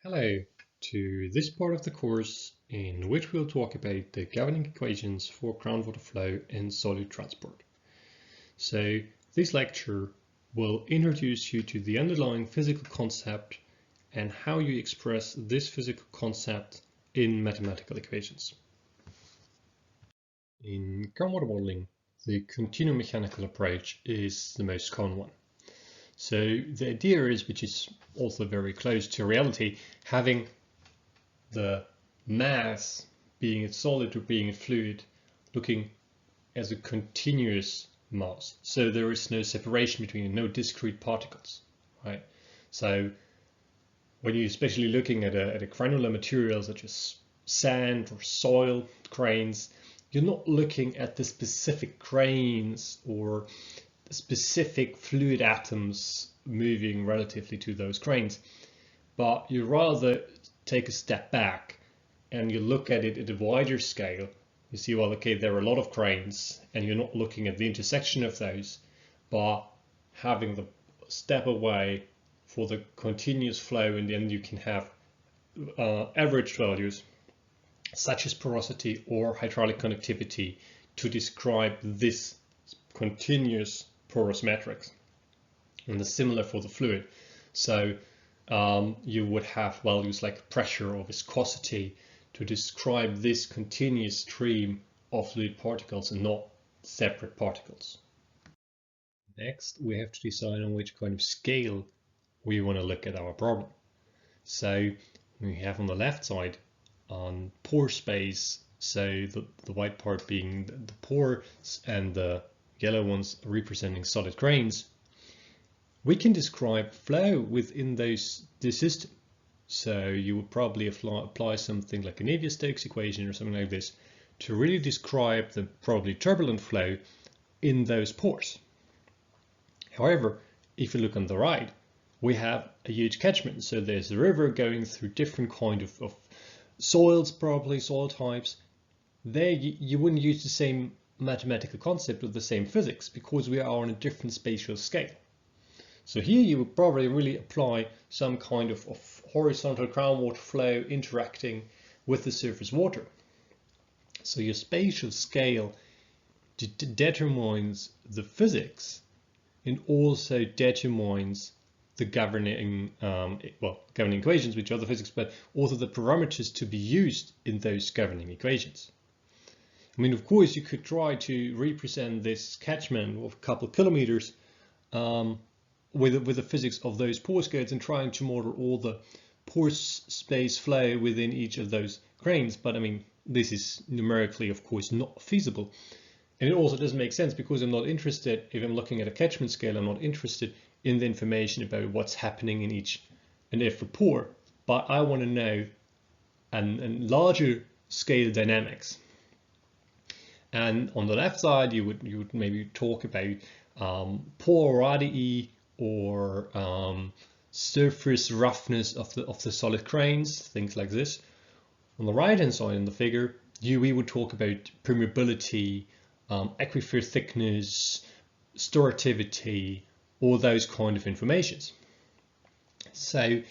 Hello to this part of the course in which we'll talk about the governing equations for groundwater flow and solute transport. So this lecture will introduce you to the underlying physical concept and how you express this physical concept in mathematical equations. In groundwater modeling, the continuum mechanical approach is the most common one. So the idea is, which is also very close to reality, having the mass being a solid or being a fluid looking as a continuous mass. So there is no separation between no discrete particles, right? So when you're especially looking at a granular material such as sand or soil grains, you're not looking at the specific grains or specific fluid atoms moving relatively to those grains, but you rather take a step back and you look at it at a wider scale. You see, well, okay, there are a lot of grains and you're not looking at the intersection of those, but having the step away for the continuous flow, and then you can have average values such as porosity or hydraulic conductivity to describe this continuous porous matrix. And it's similar for the fluid. So you would have values like pressure or viscosity to describe this continuous stream of fluid particles and not separate particles. Next, we have to decide on which kind of scale we want to look at our problem. So we have on the left side on pore space, so the white part being the pores and the yellow ones representing solid grains. We can describe flow within this system. So you would probably apply something like a Navier-Stokes equation or something like this to really describe the probably turbulent flow in those pores. However, if you look on the right, we have a huge catchment. So there's a river going through different kind of soils, probably soil types. There you wouldn't use the same mathematical concept or the same physics because we are on a different spatial scale. So here you would probably really apply some kind of horizontal groundwater flow interacting with the surface water. So your spatial scale determines the physics and also determines the governing equations, which are the physics, but also the parameters to be used in those governing equations. I mean, of course, you could try to represent this catchment of a couple of kilometers with the physics of those pore scales and trying to model all the pore space flow within each of those grains. But I mean, this is numerically, of course, not feasible. And it also doesn't make sense because I'm not interested, if I'm looking at a catchment scale, I'm not interested in the information about what's happening in each and every pore, but I want to know a larger scale dynamics. And on the left side, you would maybe talk about pore radii or surface roughness of the solid grains, things like this. On the right hand side in the figure, we would talk about permeability, aquifer thickness, storativity, all those kind of informations. So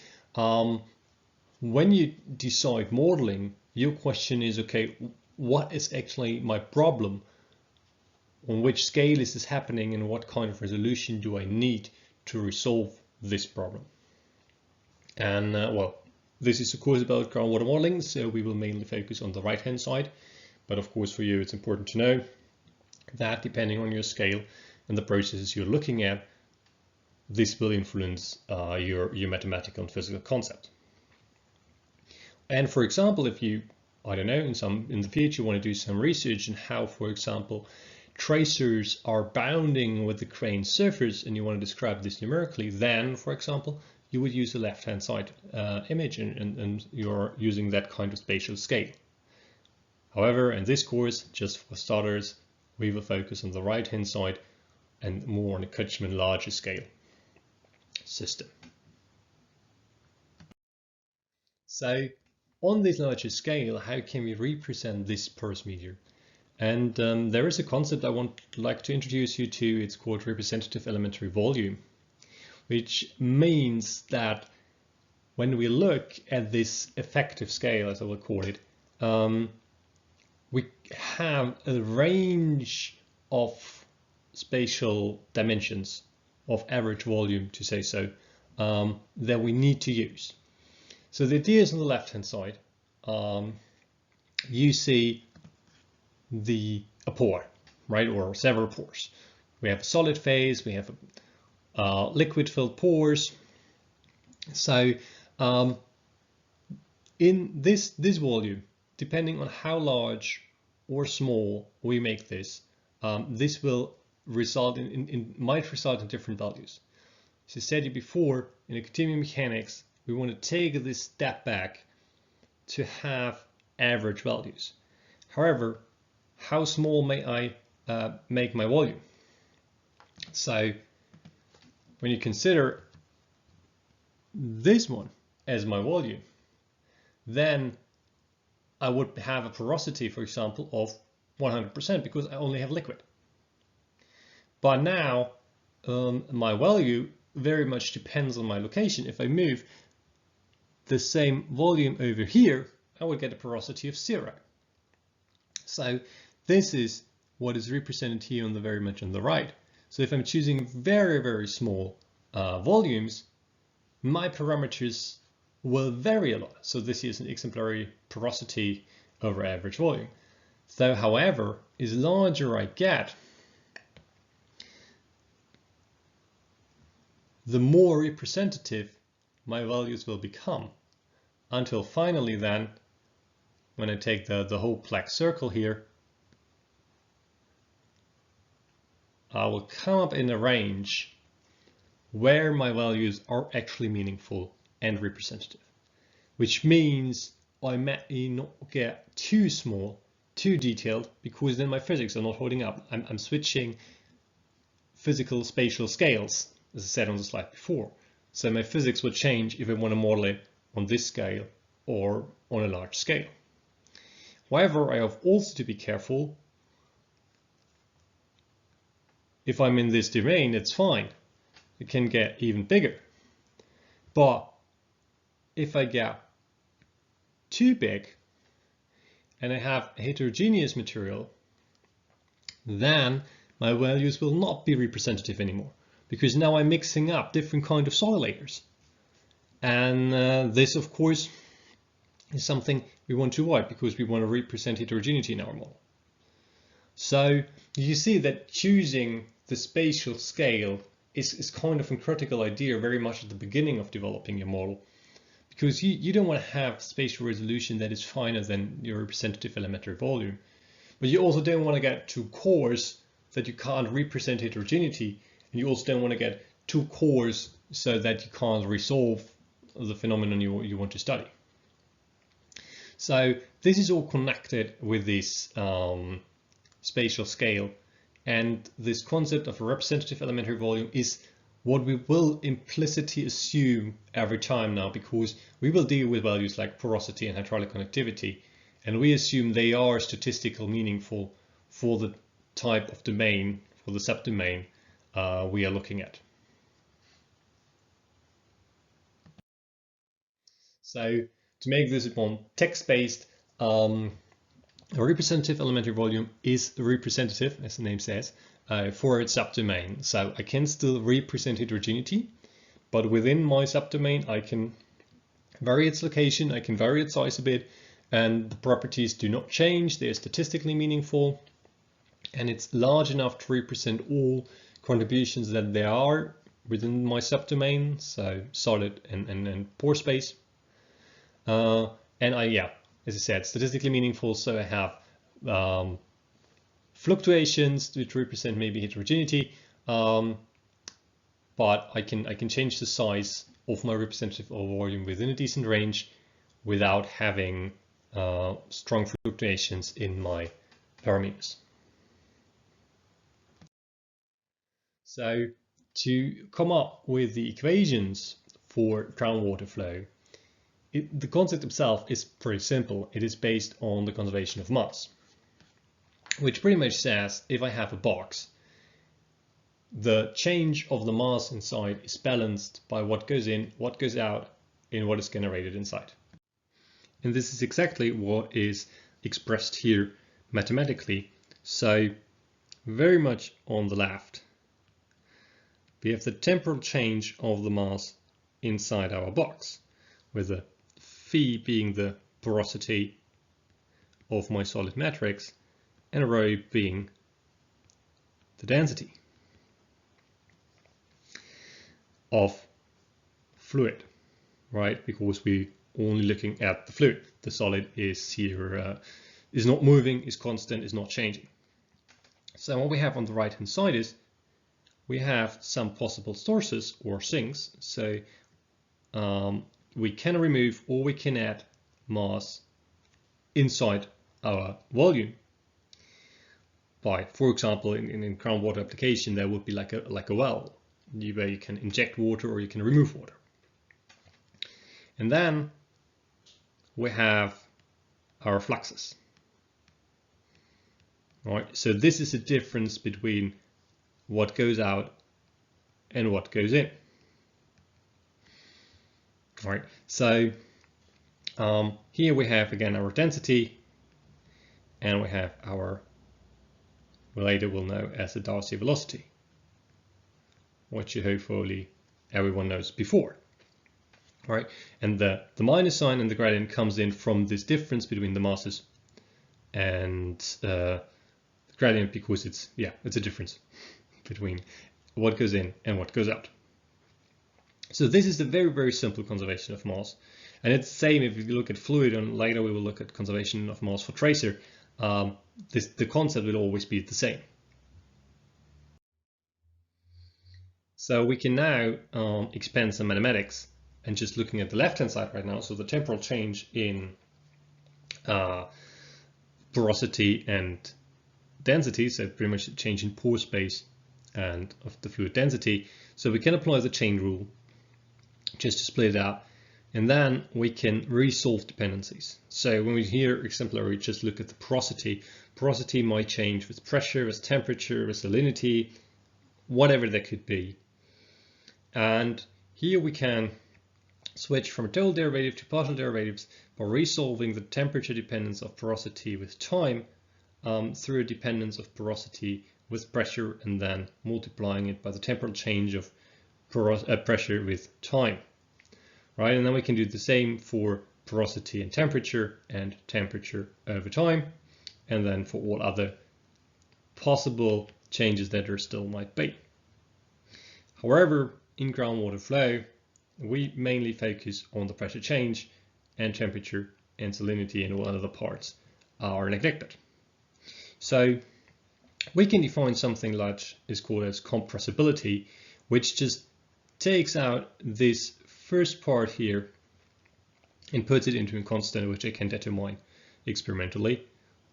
when you decide modeling, your question is, okay, what is actually my problem? On which scale is this happening and what kind of resolution do I need to resolve this problem? And well, this is of course about groundwater modeling, so we will mainly focus on the right hand side. But of course for you it's important to know that depending on your scale and the processes you're looking at, this will influence your mathematical and physical concept. And for example, if you, I don't know, in the future you want to do some research on how, for example, tracers are bounding with the grain surface and you want to describe this numerically, then, for example, you would use the left-hand side image and you're using that kind of spatial scale. However, in this course, just for starters, we will focus on the right-hand side and more on a catchment larger scale system. So on this larger scale, how can we represent this porous medium? And there is a concept I would like to introduce you to. It's called representative elementary volume, which means that when we look at this effective scale, as I will call it, we have a range of spatial dimensions of average volume, to say so, that we need to use. So the idea is on the left-hand side, you see a pore, right, or several pores. We have a solid phase, we have liquid-filled pores. So in this volume, depending on how large or small we make this, this will result might result in different values. As I said before, in continuum mechanics, we want to take this step back to have average values. However, how small may I make my volume? So when you consider this one as my volume, then I would have a porosity, for example, of 100% because I only have liquid. But now my value very much depends on my location. If I move the same volume over here, I would get a porosity of 0. So this is what is represented here on the very much on the right. So if I'm choosing very, very small volumes, my parameters will vary a lot. So this is an exemplary porosity over average volume. So however, as larger I get, the more representative my values will become, until finally then, when I take the whole black circle here, I will come up in a range where my values are actually meaningful and representative, which means I may not get too small, too detailed, because then my physics are not holding up. I'm switching physical spatial scales, as I said on the slide before. So my physics will change if I want to model it on this scale or on a large scale. However, I have also to be careful. If I'm in this domain, it's fine. It can get even bigger. But if I get too big and I have a heterogeneous material, then my values will not be representative anymore, because now I'm mixing up different kind of soil layers. And this, of course, is something we want to avoid because we want to represent heterogeneity in our model. So you see that choosing the spatial scale is kind of a critical idea very much at the beginning of developing your model, because you don't want to have spatial resolution that is finer than your representative elementary volume. But you also don't want to get too coarse that you can't represent heterogeneity, and you also don't want to get too coarse so that you can't resolve the phenomenon you want to study. So this is all connected with this spatial scale, and this concept of a representative elementary volume is what we will implicitly assume every time now, because we will deal with values like porosity and hydraulic conductivity, and we assume they are statistically meaningful for the type of domain, for the subdomain we are looking at. So to make this one text-based, a representative elementary volume is representative, as the name says, for its subdomain. So I can still represent heterogeneity, but within my subdomain I can vary its location, I can vary its size a bit, and the properties do not change. They're statistically meaningful, and it's large enough to represent all contributions that there are within my subdomain, so solid and pore space. And as I said, statistically meaningful, so I have fluctuations which represent maybe heterogeneity, but I can change the size of my representative volume within a decent range without having strong fluctuations in my parameters. So to come up with the equations for groundwater flow, the concept itself is pretty simple. It is based on the conservation of mass, which pretty much says if I have a box, the change of the mass inside is balanced by what goes in, what goes out, in what is generated inside. And this is exactly what is expressed here mathematically. So very much on the left, we have the temporal change of the mass inside our box, with the phi being the porosity of my solid matrix and rho being the density of fluid, right? Because we're only looking at the fluid. The solid is here, is not moving, is constant, is not changing. So what we have on the right hand side is we have some possible sources or sinks. So we can remove or we can add mass inside our volume by, for example, in groundwater application, there would be like a well where you can inject water or you can remove water. And then we have our fluxes. All right, so this is the difference between what goes out and what goes in. All right, so here we have again our density, and we have our, later we'll know as the Darcy velocity, which you hopefully everyone knows before. All right, and the minus sign and the gradient comes in from this difference between the masses and the gradient, because it's a difference between what goes in and what goes out. So this is a very, very simple conservation of mass. And it's the same if you look at fluid, and later we will look at conservation of mass for tracer. The concept will always be the same. So we can now expand some mathematics, and just looking at the left-hand side right now, so the temporal change in porosity and density, so pretty much a change in pore space and of the fluid density. So we can apply the chain rule just to split it out, and then we can resolve dependencies. So when we here exemplary just look at the porosity, porosity might change with pressure, with temperature, with salinity, whatever that could be. And here we can switch from a total derivative to partial derivatives by resolving the temperature dependence of porosity with time through a dependence of porosity with pressure, and then multiplying it by the temporal change of pressure with time, right? And then we can do the same for porosity and temperature over time, and then for all other possible changes that there still might be. However, in groundwater flow, we mainly focus on the pressure change, and temperature and salinity and all other parts are neglected. So we can define something that is called as compressibility, which just takes out this first part here and puts it into a constant which I can determine experimentally.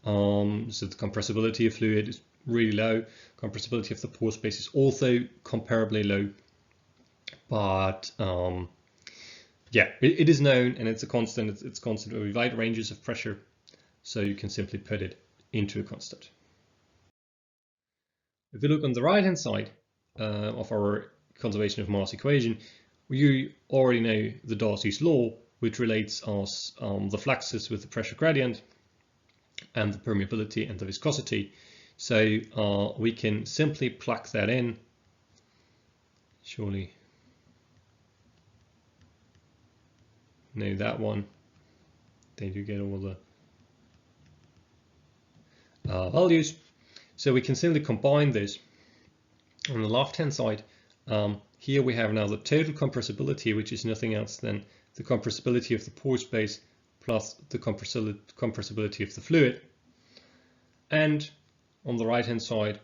So the compressibility of fluid is really low. Compressibility of the pore space is also comparably low. But yeah, it is known, and it's a constant. It's constant over wide ranges of pressure, so you can simply put it into a constant. If you look on the right-hand side of our conservation of mass equation, you already know the Darcy's law, which relates us the fluxes with the pressure gradient and the permeability and the viscosity. So we can simply plug that in. Surely know that one. Then you get all the values. So we can simply combine this. On the left-hand side, here we have now the total compressibility, which is nothing else than the compressibility of the pore space plus the compressibility of the fluid. And on the right-hand side,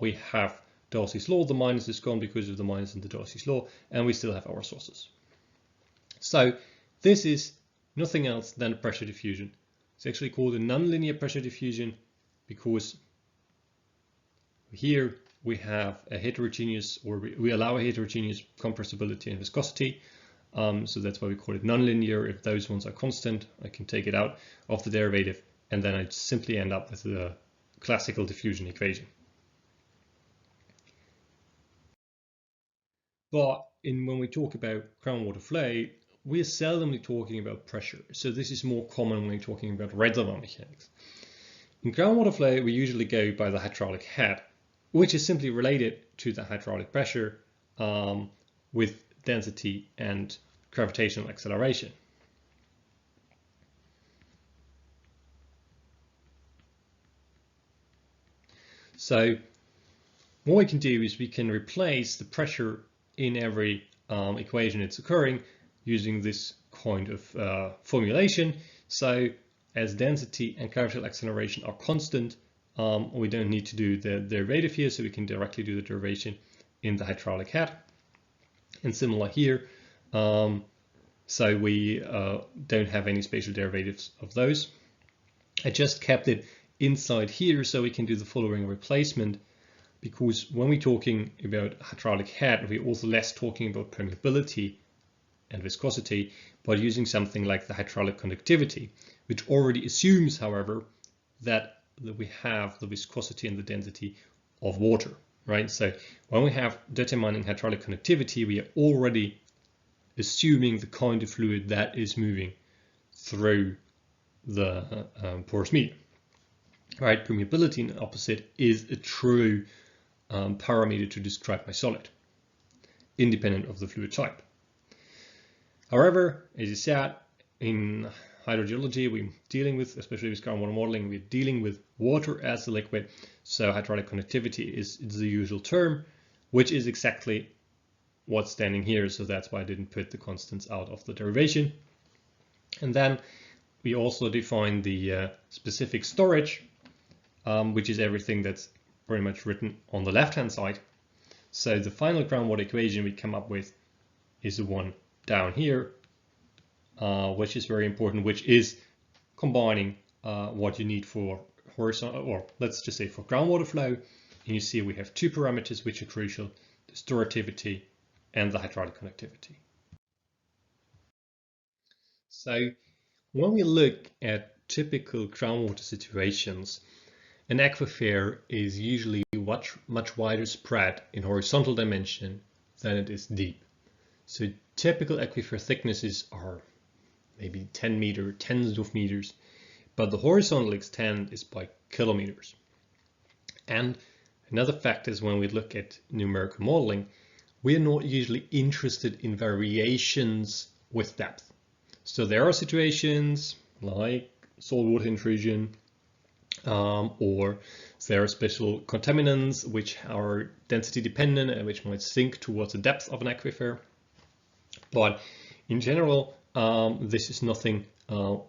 we have Darcy's law. The minus is gone because of the minus in the Darcy's law, and we still have our sources. So this is nothing else than a pressure diffusion. It's actually called a nonlinear pressure diffusion because here we have a heterogeneous, or we allow a heterogeneous compressibility and viscosity. So that's why we call it nonlinear. If those ones are constant, I can take it out of the derivative, and then I simply end up with the classical diffusion equation. But when we talk about groundwater flow, we are seldomly talking about pressure. So this is more common when we're talking about reservoir mechanics. In groundwater flow, we usually go by the hydraulic head, which is simply related to the hydraulic pressure with density and gravitational acceleration. So what we can do is we can replace the pressure in every equation it's occurring using this kind of formulation. So as density and gravitational acceleration are constant, we don't need to do the derivative here, so we can directly do the derivation in the hydraulic head. And similar here, so we don't have any spatial derivatives of those. I just kept it inside here so we can do the following replacement, because when we're talking about hydraulic head, we're also less talking about permeability and viscosity, but using something like the hydraulic conductivity, which already assumes, however, that we have the viscosity and the density of water, right? So when we have determining hydraulic conductivity, we are already assuming the kind of fluid that is moving through the porous medium, right? Permeability, in the opposite, is a true parameter to describe my solid, independent of the fluid type. However, as you said, in hydrogeology, we're dealing with, especially with groundwater modeling, we're dealing with water as a liquid. So hydraulic conductivity is the usual term, which is exactly what's standing here. So that's why I didn't put the constants out of the derivation. And then we also define the specific storage, which is everything that's pretty much written on the left-hand side. So the final groundwater equation we come up with is the one down here, which is very important, which is combining what you need for horizontal, or let's just say for groundwater flow. And you see we have two parameters which are crucial: the storativity and the hydraulic conductivity. So when we look at typical groundwater situations, an aquifer is usually much wider spread in horizontal dimension than it is deep. So typical aquifer thicknesses are maybe 10 meters, tens of meters, but the horizontal extent is by kilometers. And another fact is, when we look at numerical modeling, we are not usually interested in variations with depth. So there are situations like saltwater intrusion, or there are special contaminants which are density dependent and which might sink towards the depth of an aquifer. But in general, this is nothing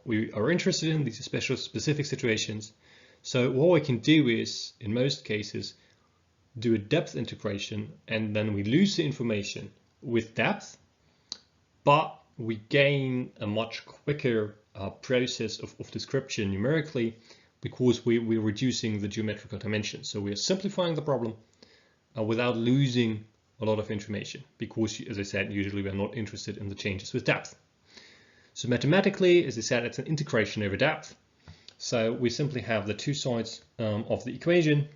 we are interested in. These are specific situations. So what we can do is, in most cases, do a depth integration, and then we lose the information with depth, but we gain a much quicker process of description numerically, because we're reducing the geometrical dimensions. So we are simplifying the problem without losing a lot of information, because, as I said, usually we're not interested in the changes with depth. So mathematically, as I said, it's an integration over depth. So we simply have the two sides of the equation,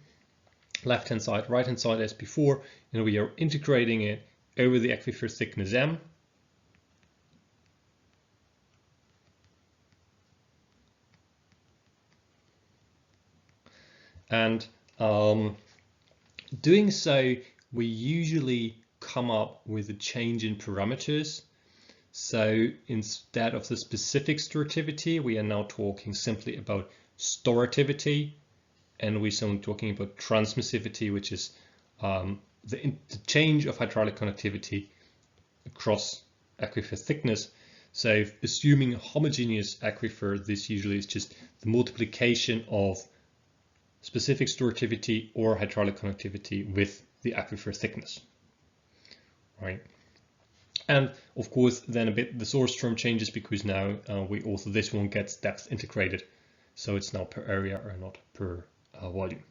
left-hand side, right-hand side as before, and we are integrating it over the aquifer thickness m. And doing so, we usually come up with a change in parameters. So instead of the specific storativity, we are now talking simply about storativity, and we're simply talking about transmissivity, which is the change of hydraulic conductivity across aquifer thickness. So assuming a homogeneous aquifer, this usually is just the multiplication of specific storativity or hydraulic conductivity with the aquifer thickness, right? And of course, then a bit the source term changes, because now this one gets depth integrated, so it's now per area or not per volume.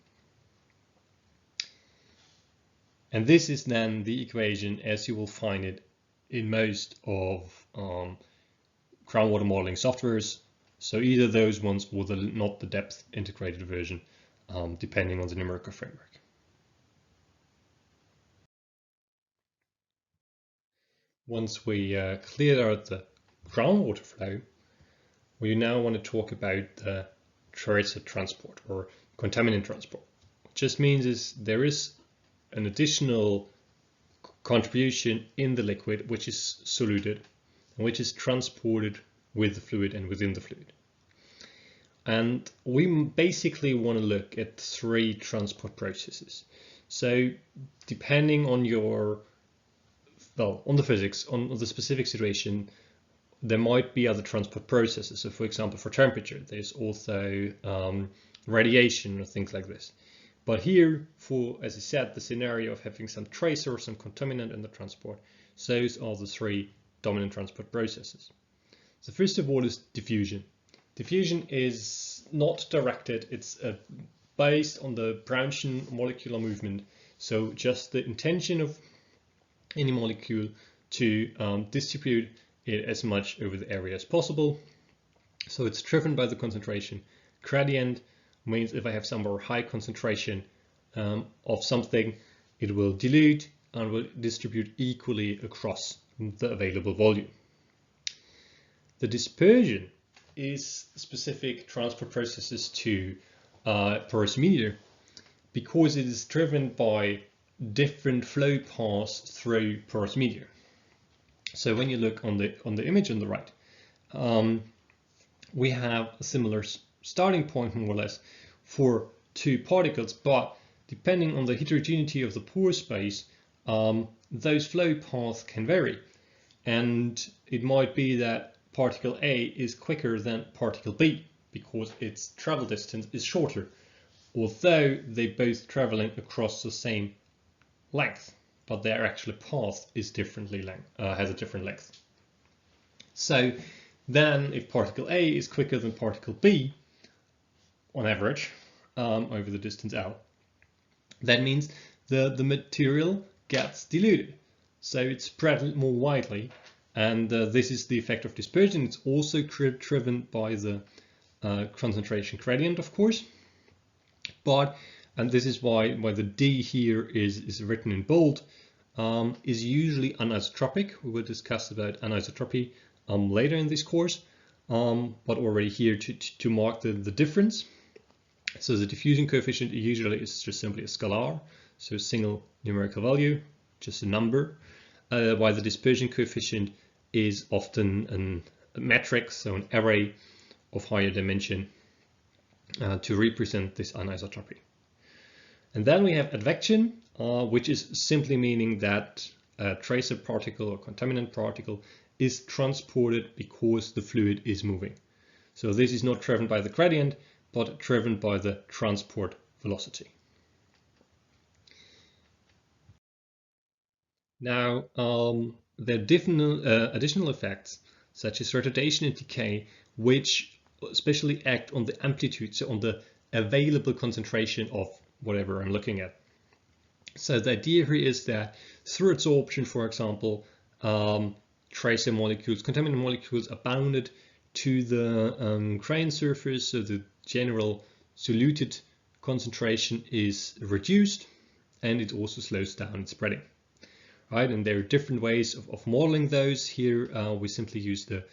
And this is then the equation as you will find it in most of groundwater modeling softwares. So either those ones or not the depth integrated version, depending on the numerical framework. Once we cleared out the groundwater flow, we now want to talk about the tracer transport or contaminant transport. What just means is there is an additional contribution in the liquid which is soluted and which is transported with the fluid and within the fluid. And we basically want to look at 3 transport processes. So depending on your, well, on the physics, on the specific situation, there might be other transport processes. So for example, for temperature, there's also radiation or things like this. But here, for, as I said, the scenario of having some tracer or some contaminant in the transport, those are the 3 dominant transport processes. So first of all is diffusion. Diffusion is not directed, it's based on the Brownsian molecular movement. So just the intention of any molecule to distribute it as much over the area as possible. So it's driven by the concentration gradient, means if I have somewhere high concentration of something, it will dilute and will distribute equally across the available volume. The dispersion is specific transport processes to porous media because it is driven by different flow paths through porous media. So when you look on the image on the right, we have a similar starting point more or less for 2 particles, but depending on the heterogeneity of the pore space, those flow paths can vary, and it might be that particle A is quicker than particle B because its travel distance is shorter, although they're both traveling across the same length, but their actual path is has a different length. So then if particle A is quicker than particle B on average over the distance out, that means the material gets diluted, so it's spread more widely. And this is the effect of dispersion. It's also driven by the concentration gradient, of course. And this is why the D here is written in bold, is usually anisotropic. We will discuss about anisotropy later in this course, but already here to mark the difference. So the diffusion coefficient usually is just simply a scalar, so a single numerical value, just a number, while the dispersion coefficient is often a metric, so an array of higher dimension to represent this anisotropy. And then we have advection, which is simply meaning that a tracer particle or contaminant particle is transported because the fluid is moving. So this is not driven by the gradient, but driven by the transport velocity. Now, there are additional effects such as retardation and decay, which especially act on the amplitude, so on the available concentration of whatever I'm looking at. So the idea here is that through absorption, for example, tracer molecules, contaminant molecules are bounded to the grain surface, so the general soluted concentration is reduced, and it also slows down its spreading. Right, and there are different ways of modeling those. Here we simply use the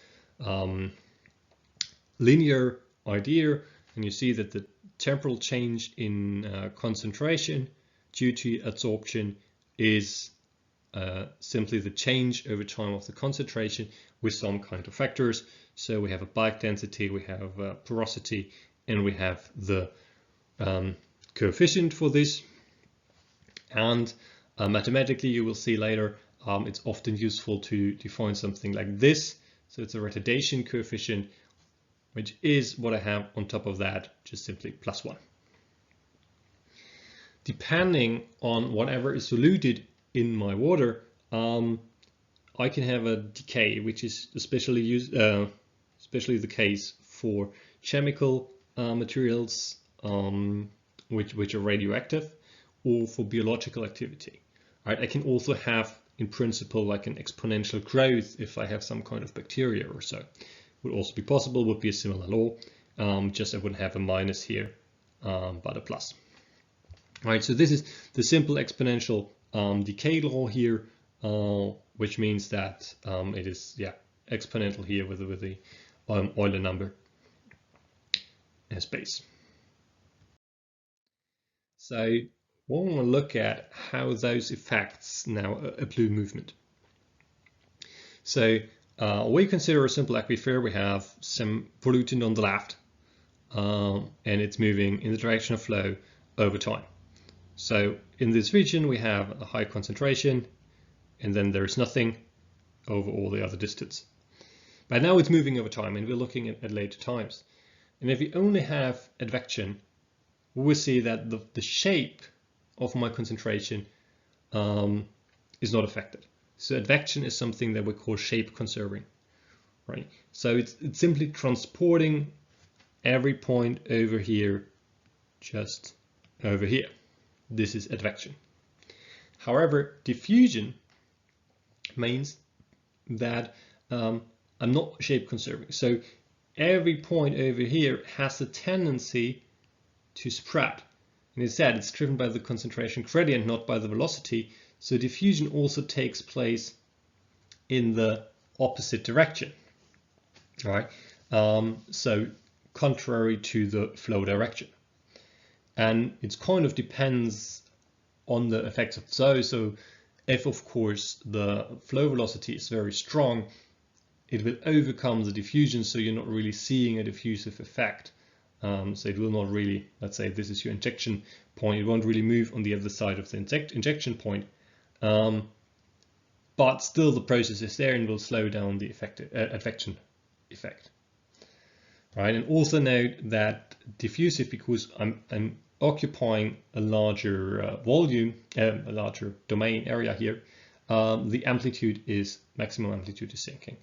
linear idea, and you see that the temporal change in concentration due to adsorption is simply the change over time of the concentration with some kind of factors. So we have a bulk density, we have porosity, and we have the coefficient for this. And mathematically, you will see later, it's often useful to define something like this. So it's a retidation coefficient, which is what I have on top of that, just simply +1. Depending on whatever is soluted in my water, I can have a decay, which is especially the case for chemical materials which are radioactive, or for biological activity. Right? I can also have, in principle, like an exponential growth if I have some kind of bacteria or so. Would also be possible, would be a similar law, just I wouldn't have a minus here, but a plus. All right, so this is the simple exponential decay law here, which means that it is exponential here with the Euler number as base. So we want to look at how those effects now apply movement. So we consider a simple aquifer. We have some pollutant on the left, and it's moving in the direction of flow over time. So in this region we have a high concentration, and then there's nothing over all the other distance. But now it's moving over time, and we're looking at later times. And if we only have advection, we will see that the shape of my concentration is not affected. So advection is something that we call shape conserving, right? So it's simply transporting every point over here, just over here. This is advection. However, diffusion means that I'm not shape conserving. So every point over here has a tendency to spread. And instead, it's driven by the concentration gradient, not by the velocity. So diffusion also takes place in the opposite direction, right? So contrary to the flow direction. And it kind of depends on the effects of those. So if, of course, the flow velocity is very strong, it will overcome the diffusion, so you're not really seeing a diffusive effect. So it will not really, let's say this is your injection point, it won't really move on the other side of the injection point. But still the process is there and will slow down the advection effect. Right, and also note that diffusive, because I'm occupying a larger volume, a larger domain area here, the amplitude is, maximum amplitude is sinking.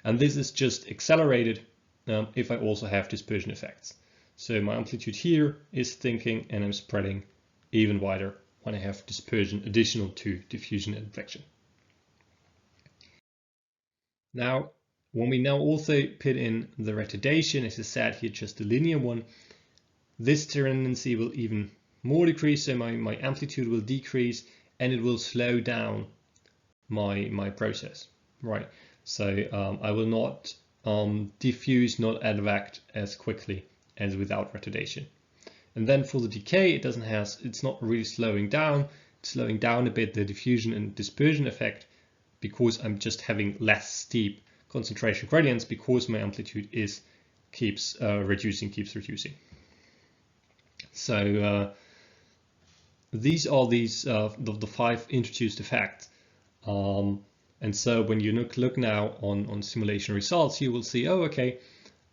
And this is just accelerated if I also have dispersion effects. So my amplitude here is sinking, and I'm spreading even wider when I have dispersion additional to diffusion and advection. Now, when we now also put in the retardation, as I said here, just a linear one, this tendency will even more decrease, so my amplitude will decrease, and it will slow down my process, right? So I will not diffuse, not advect as quickly as without retardation. And then for the decay, it's not really slowing down. It's slowing down a bit the diffusion and dispersion effect, because I'm just having less steep concentration gradients, because my amplitude keeps reducing. So these are the 5 introduced effects. And so when you look now on simulation results, you will see, oh, okay,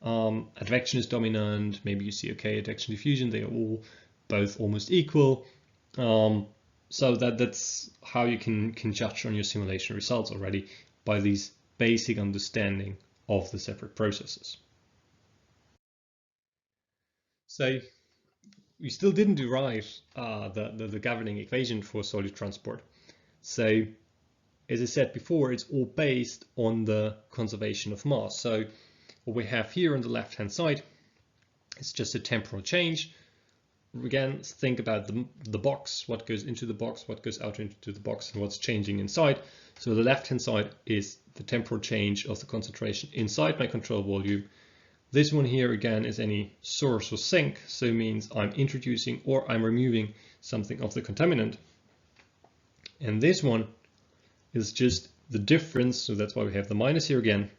advection is dominant. Maybe you see, okay, advection diffusion, they are all both almost equal. So that's how you can judge on your simulation results already, by these basic understanding of the separate processes. So we still didn't derive the governing equation for solute transport. So as I said before, it's all based on the conservation of mass. So what we have here on the left-hand side is just a temporal change. Again, think about the box, what goes into the box, what goes out into the box, and what's changing inside. So the left-hand side is the temporal change of the concentration inside my control volume. This one here, again, is any source or sink, so it means I'm introducing or I'm removing something of the contaminant. And this one is just the difference, so that's why we have the minus here again,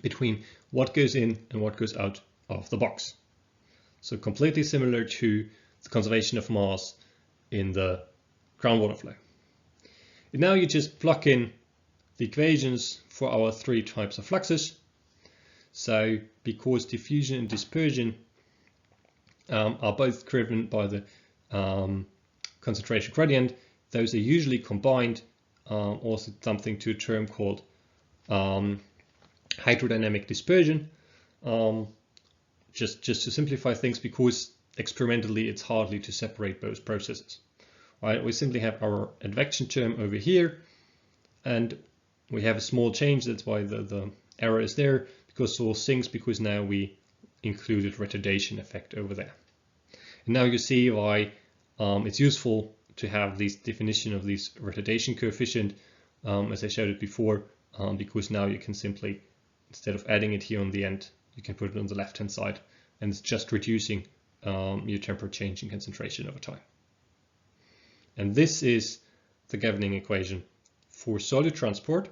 between what goes in and what goes out of the box. So completely similar to the conservation of mass in the groundwater flow. And now you just plug in the equations for our 3 types of fluxes. So because diffusion and dispersion are both driven by the concentration gradient, those are usually combined, also something to a term called hydrodynamic dispersion. Just to simplify things, because experimentally it's hardly to separate both processes. Right? We simply have our advection term over here, and we have a small change. That's why the error is there, because source sinks, because now we included retardation effect over there. And now you see why it's useful to have this definition of this retardation coefficient, as I showed it before, because now you can simply instead of adding it here on the end, you can put it on the left-hand side, and it's just reducing your temporal change in concentration over time. And this is the governing equation for solute transport.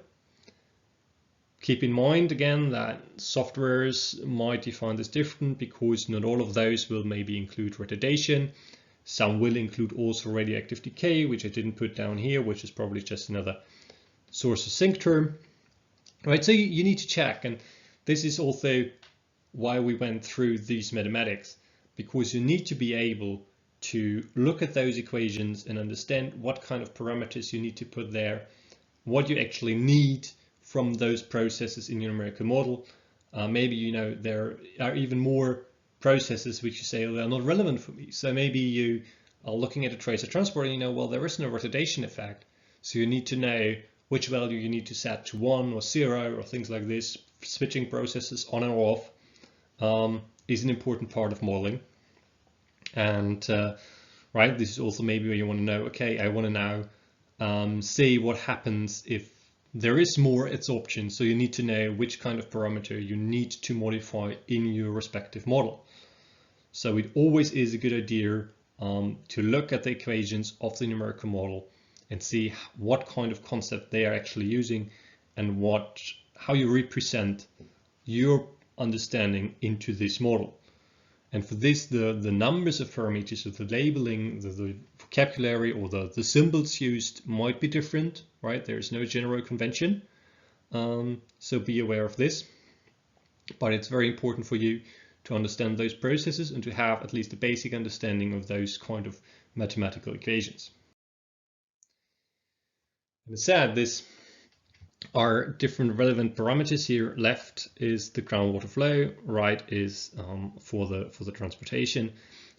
Keep in mind again that softwares might define this different because not all of those will maybe include retardation. Some will include also radioactive decay, which I didn't put down here, which is probably just another source of sink term. Right, so you need to check, and this is also why we went through these mathematics, because you need to be able to look at those equations and understand what kind of parameters you need to put there, what you actually need from those processes in your numerical model. Maybe you know there are even more processes which you say, oh, they're not relevant for me. So maybe you are looking at a tracer transport and you know, well, there is no retardation effect. So you need to know which value you need to set to 1 or 0 or things like this. Switching processes on and off is an important part of modeling. And right, this is also maybe where you want to know, okay, I want to now see what happens if there is more adsorption. So you need to know which kind of parameter you need to modify in your respective model. So it always is a good idea to look at the equations of the numerical model and see what kind of concept they are actually using and how you represent your understanding into this model. And for this, the numbers of parameters, of the labeling, the vocabulary or the symbols used might be different, right? There is no general convention. So be aware of this. But it's very important for you to understand those processes and to have at least a basic understanding of those kind of mathematical equations. And as said, these are different relevant parameters here. Left is the groundwater flow, right is for the transportation,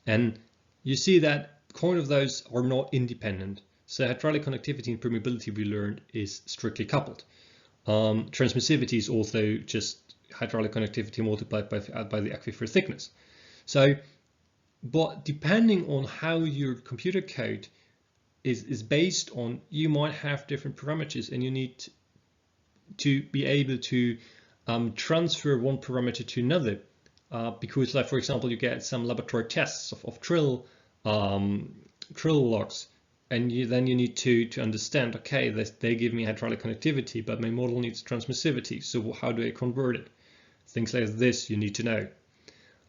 and you see that kind of those are not independent. So hydraulic conductivity and permeability, we learned, is strictly coupled. Transmissivity is also just hydraulic conductivity multiplied by the aquifer thickness. So, but depending on how your computer code is based on, you might have different parameters, and you need to be able to transfer one parameter to another, because, like for example, you get some laboratory tests of drill logs, and then you need to understand, okay, they give me hydraulic conductivity, but my model needs transmissivity. So how do I convert it? Things like this you need to know,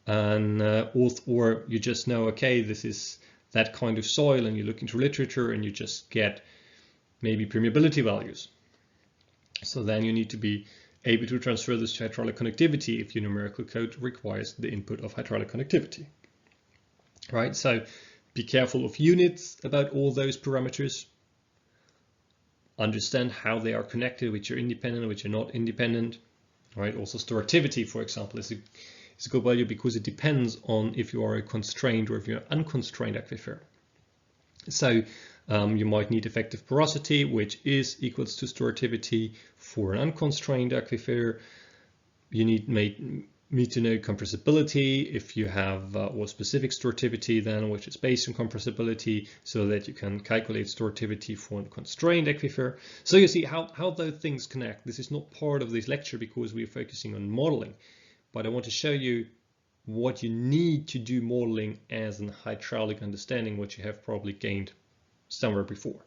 and or you just know, okay, this is that kind of soil, and you look into literature and you just get maybe permeability values. So then you need to be able to transfer this to hydraulic conductivity if your numerical code requires the input of hydraulic conductivity. Right, so be careful of units about all those parameters. Understand how they are connected, which are independent, which are not independent. Right, also storativity, for example, is a good value because it depends on if you are a constrained or if you're an unconstrained aquifer. So you might need effective porosity, which is equals to storativity for an unconstrained aquifer. You need to know compressibility if you have or specific storativity then, which is based on compressibility, so that you can calculate storativity for a constrained aquifer. So you see how those things connect. This is not part of this lecture because we are focusing on modeling, but I want to show you what you need to do modeling as an hydraulic understanding, which you have probably gained somewhere before.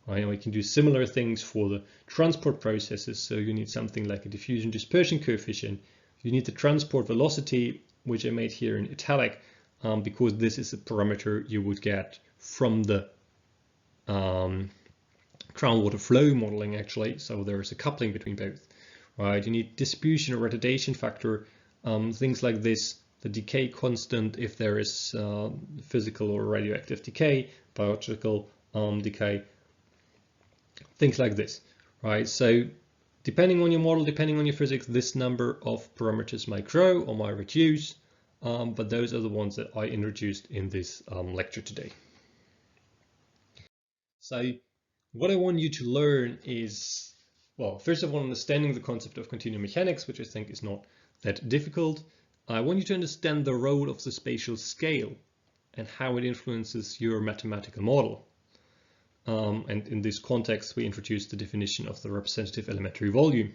Right, and we can do similar things for the transport processes. So you need something like a diffusion dispersion coefficient. You need the transport velocity, which I made here in italic, because this is a parameter you would get from the groundwater flow modeling actually. So there is a coupling between both. Right, you need distribution or retardation factor, things like this, the decay constant if there is physical or radioactive decay, biological decay, things like this. Right, so depending on your model, depending on your physics, this number of parameters might grow or might reduce, but those are the ones that I introduced in this lecture today. So what I want you to learn is, well, first of all, understanding the concept of continuum mechanics, which I think is not that difficult. I want you to understand the role of the spatial scale and how it influences your mathematical model. And in this context, we introduced the definition of the representative elementary volume.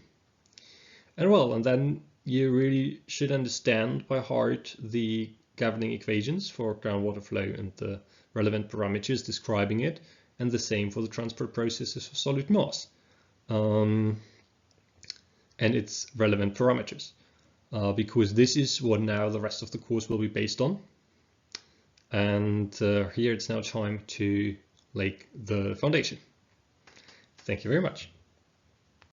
And then you really should understand by heart the governing equations for groundwater flow and the relevant parameters describing it, and the same for the transport processes for solute mass and its relevant parameters, because this is what now the rest of the course will be based on. And here it's now time to lay the foundation. Thank you very much.